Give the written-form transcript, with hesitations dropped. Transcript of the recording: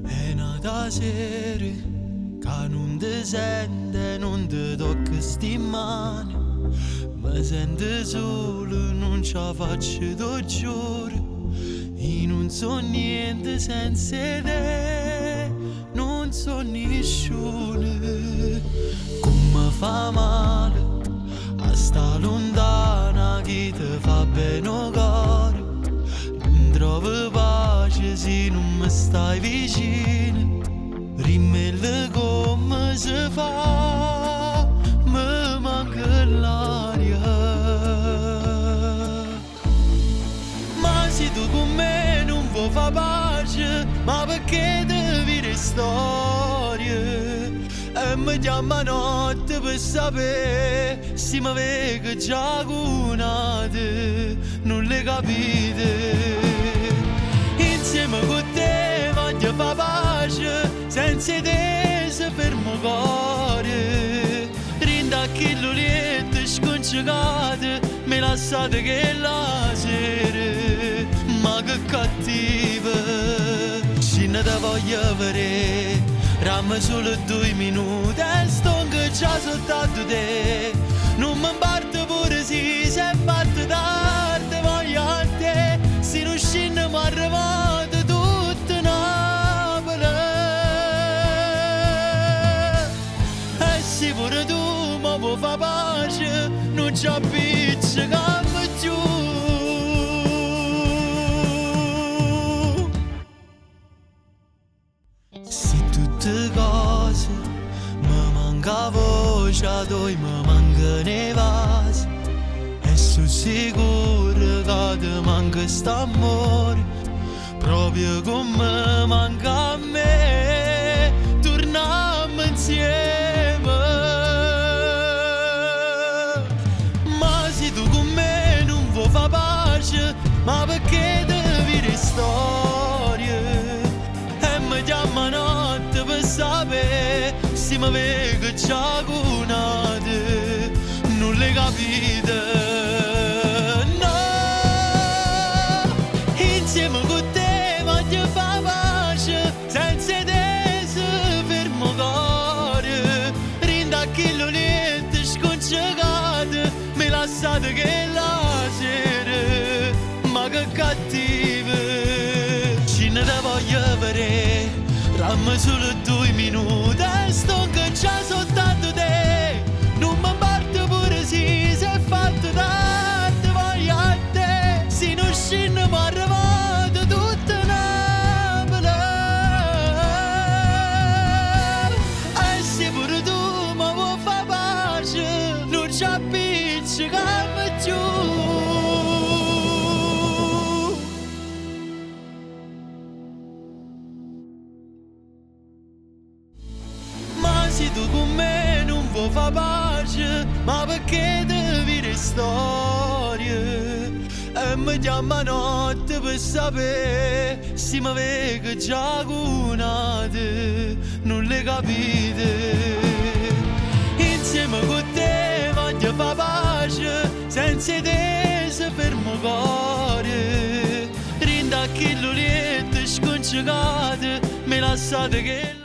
È nata sera che non ti sente, non ti tocca sti mani. Mi sento solo, non ce la faccio, ti giuro. Io non so niente senza te, non so nessuno. Come fa male a sta lontana che ti fa bene il cuore. Non trovo pace se non mi stai vicino. Rimmelle come si fa, mi manca l'aria. Ma se tu con me non vuoi fa pace, ma perché devi dire storie? E mi chiama notte per sapere se mi vedi già con te, non le capite. Insieme con te voglio fa pace, senza te si fermo cuore. Rinda a chillolette scongiugate, mi lasciate che la sera. Ma che cattiva, se ne te voglio vedere. Ramma solo 2 minuti e sto già soltanto te. Non mi parte pure se è fatto tardi, voglio a te. Se non scendiamo arrivate tutte Napoli. E se pure tu mi vuoi fa pace, non ci appiccichiamo giù. Se tutte cose mi manca voce, poi mi manca ne vasi. E sono sicuro che ti manca st'amore, proprio come manca a me. Torniamo insieme. Ma se tu con me non vuoi fa pace, ma perché devi dire storie? E mi chiama notte per sapere se mi vedi già con te, non le capite. No, insieme con te voglio fa pace, senza te si fermo cuore. Rinda a chillolette scongiugate, mi lasciate che la sera. Ma che cattive, ce ne te voglio vedere. Ramma solo 2 minuti e sto già soltanto te. Non mi parte pure se è fatto tardi, voglio a te. Se non scendiamo arrivate tutte Napoli. E se pure tu mi vuoi fa pace, non ci appiccichiamo giù. Se tu con me non vuoi fa pace, ma perché devi dire storie? E mi chiama notte per sapere se mi vedi già con te, non le capite. Insieme con te voglio fa pace, senza te si fermo cuore. Rinda a chillolette scongiugate, mi lasciate che